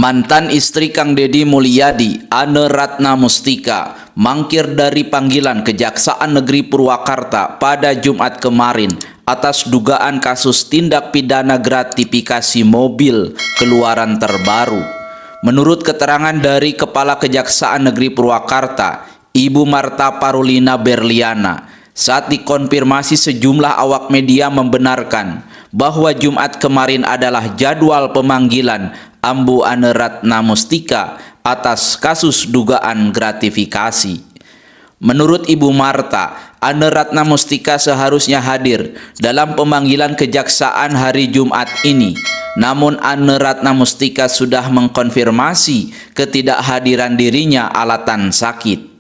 Mantan istri Kang Deddy Mulyadi, Ane Ratna Mustika, mangkir dari panggilan Kejaksaan Negeri Purwakarta pada Jumat kemarin atas dugaan kasus tindak pidana gratifikasi mobil keluaran terbaru. Menurut keterangan dari Kepala Kejaksaan Negeri Purwakarta, Ibu Marta Parulina Berliana, saat dikonfirmasi sejumlah awak media membenarkan bahwa Jumat kemarin adalah jadwal pemanggilan Ambu Ane Ratna Mustika atas kasus dugaan gratifikasi. Menurut Ibu Marta, Ane Ratna Mustika seharusnya hadir dalam pemanggilan kejaksaan hari Jumat ini. Namun Ane Ratna Mustika sudah mengkonfirmasi ketidakhadiran dirinya alasan sakit.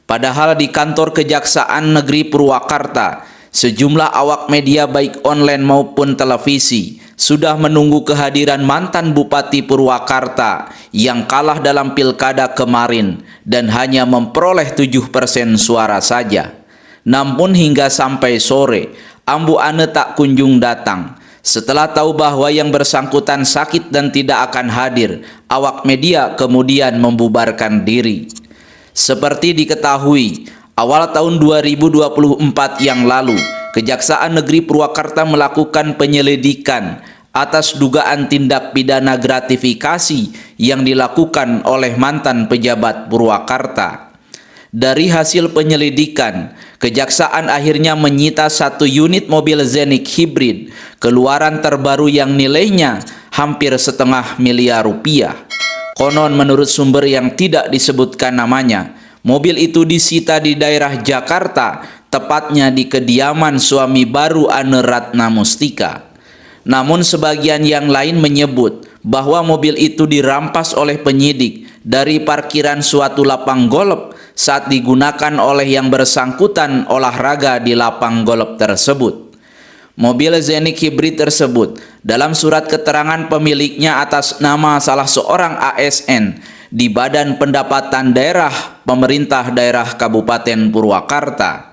Padahal di kantor Kejaksaan Negeri Purwakarta, sejumlah awak media baik online maupun televisi sudah menunggu kehadiran mantan Bupati Purwakarta yang kalah dalam pilkada kemarin dan hanya memperoleh 7% suara saja. Namun hingga sampai sore, Ambu Ane tak kunjung datang. Setelah tahu bahwa yang bersangkutan sakit dan tidak akan hadir, awak media kemudian membubarkan diri. Seperti diketahui, awal tahun 2024 yang lalu, Kejaksaan Negeri Purwakarta melakukan penyelidikan atas dugaan tindak pidana gratifikasi yang dilakukan oleh mantan pejabat Purwakarta. Dari hasil penyelidikan, Kejaksaan akhirnya menyita 1 unit mobil Zenik hibrid keluaran terbaru yang nilainya hampir $500 miliar. Konon menurut sumber yang tidak disebutkan namanya, mobil itu disita di daerah Jakarta, tepatnya di kediaman suami baru Ane Ratna Mustika. Namun sebagian yang lain menyebut bahwa mobil itu dirampas oleh penyidik dari parkiran suatu lapang golf saat digunakan oleh yang bersangkutan olahraga di lapang golf tersebut. Mobil Zenik hibrid tersebut dalam surat keterangan pemiliknya atas nama salah seorang ASN di Badan Pendapatan Daerah Pemerintah Daerah Kabupaten Purwakarta.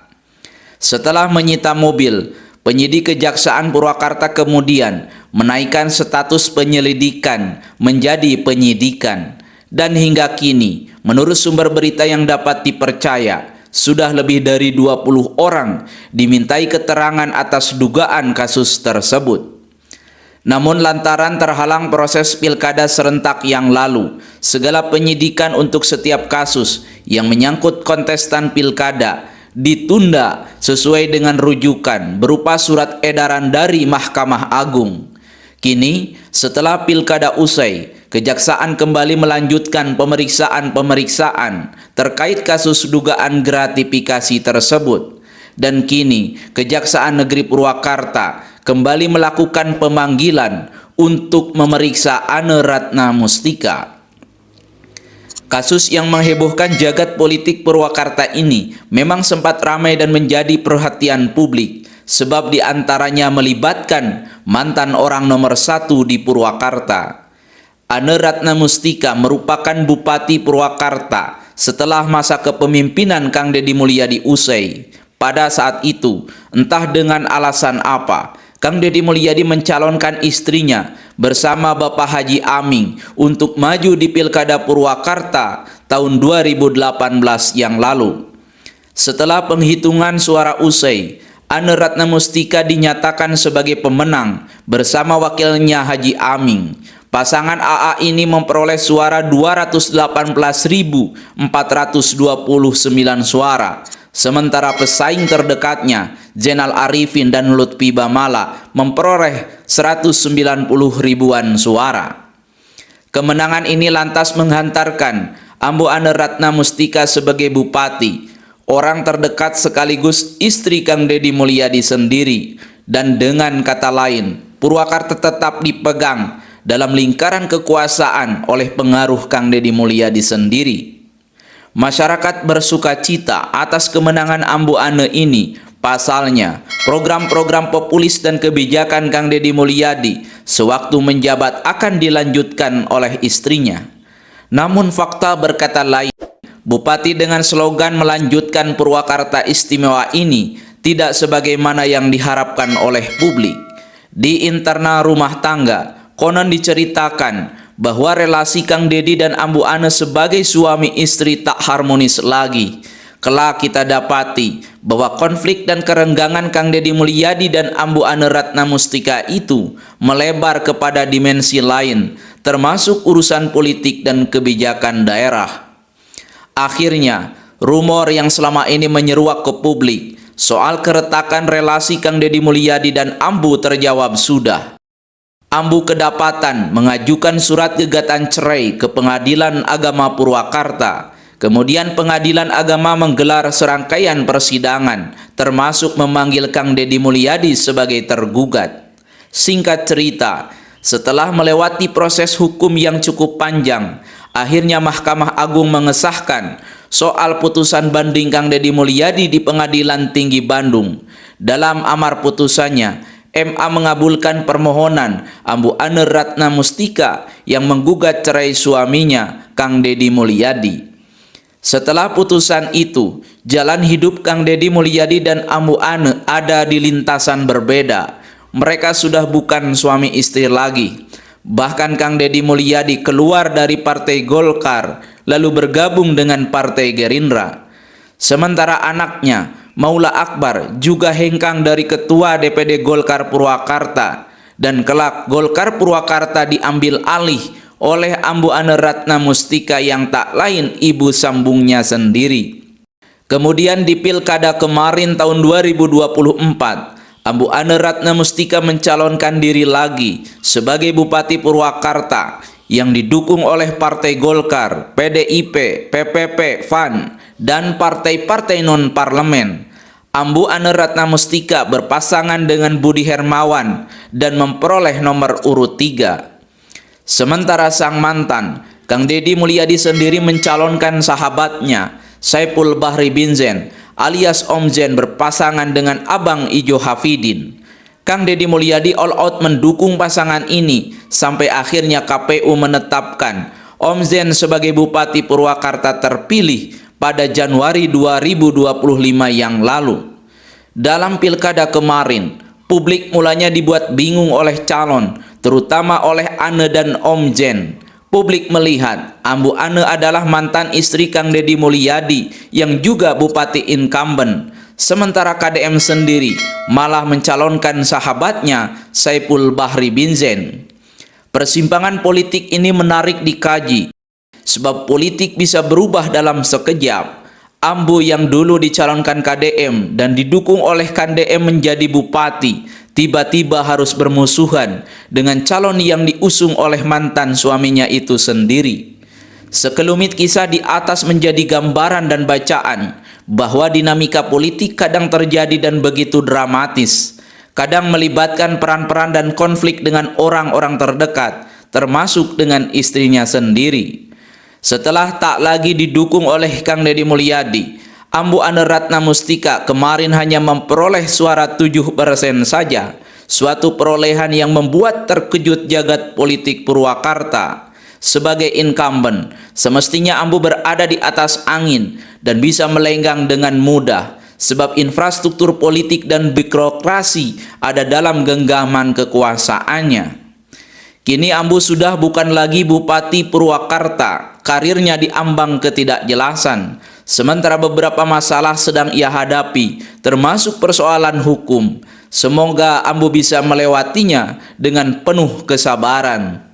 Setelah menyita mobil, penyidik Kejaksaan Purwakarta kemudian menaikkan status penyelidikan menjadi penyidikan. Dan hingga kini, menurut sumber berita yang dapat dipercaya, sudah lebih dari 20 orang dimintai keterangan atas dugaan kasus tersebut. Namun lantaran terhalang proses pilkada serentak yang lalu, segala penyidikan untuk setiap kasus yang menyangkut kontestan pilkada ditunda sesuai dengan rujukan berupa surat edaran dari Mahkamah Agung. Kini, setelah pilkada usai, Kejaksaan kembali melanjutkan pemeriksaan terkait kasus dugaan gratifikasi tersebut. Dan kini, Kejaksaan Negeri Purwakarta kembali melakukan pemanggilan untuk memeriksa Ane Ratna Mustika. Kasus yang menghebohkan jagat politik Purwakarta ini memang sempat ramai dan menjadi perhatian publik, sebab diantaranya melibatkan mantan orang nomor 1 di Purwakarta. Ane Ratna Mustika merupakan Bupati Purwakarta setelah masa kepemimpinan Kang Deddy Mulyadi usai. Pada saat itu, entah dengan alasan apa, Kang Deddy Mulyadi mencalonkan istrinya bersama Bapak Haji Aming untuk maju di Pilkada Purwakarta tahun 2018 yang lalu. Setelah penghitungan suara usai, Ane Ratna Mustika dinyatakan sebagai pemenang bersama wakilnya Haji Aming. Pasangan AA ini memperoleh suara 218.429 suara. Sementara pesaing terdekatnya, Zainal Arifin dan Lutfi Bamala, memperoleh 190 ribuan suara. Kemenangan ini lantas menghantarkan Ambu Ane Ratna Mustika sebagai bupati, orang terdekat sekaligus istri Kang Deddy Mulyadi sendiri. Dan dengan kata lain, Purwakarta tetap dipegang dalam lingkaran kekuasaan oleh pengaruh Kang Deddy Mulyadi sendiri. Masyarakat bersuka cita atas kemenangan Ambu Ane ini. Pasalnya, program-program populis dan kebijakan Kang Deddy Mulyadi sewaktu menjabat akan dilanjutkan oleh istrinya. Namun fakta berkata lain. Bupati dengan slogan melanjutkan Purwakarta Istimewa ini tidak sebagaimana yang diharapkan oleh publik. Di internal rumah tangga, konon diceritakan bahwa relasi Kang Dedi dan Ambu Ane sebagai suami istri tak harmonis lagi. Kelak kita dapati bahwa konflik dan kerenggangan Kang Dedi Mulyadi dan Ambu Ane Ratnamustika itu melebar kepada dimensi lain, termasuk urusan politik dan kebijakan daerah. Akhirnya, rumor yang selama ini menyeruak ke publik soal keretakan relasi Kang Dedi Mulyadi dan Ambu terjawab sudah. Ambu kedapatan mengajukan surat gugatan cerai ke Pengadilan Agama Purwakarta. Kemudian Pengadilan Agama menggelar serangkaian persidangan, termasuk memanggil Kang Dedi Mulyadi sebagai tergugat. Singkat cerita, setelah melewati proses hukum yang cukup panjang, akhirnya Mahkamah Agung mengesahkan soal putusan banding Kang Dedi Mulyadi di Pengadilan Tinggi Bandung. Dalam amar putusannya, MA mengabulkan permohonan Ambu Ane Ratnamustika yang menggugat cerai suaminya, Kang Dedi Mulyadi. Setelah putusan itu, jalan hidup Kang Dedi Mulyadi dan Ambu Ane ada di lintasan berbeda. Mereka sudah bukan suami istri lagi. Bahkan Kang Dedi Mulyadi keluar dari Partai Golkar, lalu bergabung dengan Partai Gerindra. Sementara anaknya, Maula Akbar, juga hengkang dari Ketua DPD Golkar Purwakarta. Dan kelak Golkar Purwakarta diambil alih oleh Ambu Ane Ratnamustika yang tak lain ibu sambungnya sendiri. Kemudian di Pilkada kemarin tahun 2024, Ambu Ane Ratnamustika mencalonkan diri lagi sebagai Bupati Purwakarta yang didukung oleh Partai Golkar, PDIP, PPP, PAN, dan partai-partai non-parlemen. Ambu Ane Ratnamustika berpasangan dengan Budi Hermawan dan memperoleh nomor urut 3. Sementara sang mantan, Kang Dedi Mulyadi sendiri mencalonkan sahabatnya, Saipul Bahri Binzen alias Om Zen berpasangan dengan Abang Ijo Hafidin. Kang Dedi Mulyadi all out mendukung pasangan ini sampai akhirnya KPU menetapkan Om Zen sebagai Bupati Purwakarta terpilih pada Januari 2025 yang lalu. Dalam pilkada kemarin, publik mulanya dibuat bingung oleh calon, terutama oleh Ane dan Om Zen. Publik melihat Ambu Ane adalah mantan istri Kang Dedi Mulyadi yang juga bupati incumbent. Sementara KDM sendiri malah mencalonkan sahabatnya Saipul Bahri Binzen. Persimpangan politik ini menarik dikaji, sebab politik bisa berubah dalam sekejap. Ambu yang dulu dicalonkan KDM dan didukung oleh KDM menjadi bupati, tiba-tiba harus bermusuhan dengan calon yang diusung oleh mantan suaminya itu sendiri. Sekelumit kisah di atas menjadi gambaran dan bacaan bahwa dinamika politik kadang terjadi dan begitu dramatis, kadang melibatkan peran-peran dan konflik dengan orang-orang terdekat, termasuk dengan istrinya sendiri. Setelah tak lagi didukung oleh Kang Dedi Mulyadi, Ambu Ane Ratnamustika kemarin hanya memperoleh suara 7% saja, suatu perolehan yang membuat terkejut jagat politik Purwakarta. Sebagai incumbent, semestinya Ambu berada di atas angin dan bisa melenggang dengan mudah, sebab infrastruktur politik dan birokrasi ada dalam genggaman kekuasaannya. Kini Ambu sudah bukan lagi Bupati Purwakarta, karirnya diambang ketidakjelasan. Sementara beberapa masalah sedang ia hadapi, termasuk persoalan hukum. Semoga Ambu bisa melewatinya dengan penuh kesabaran.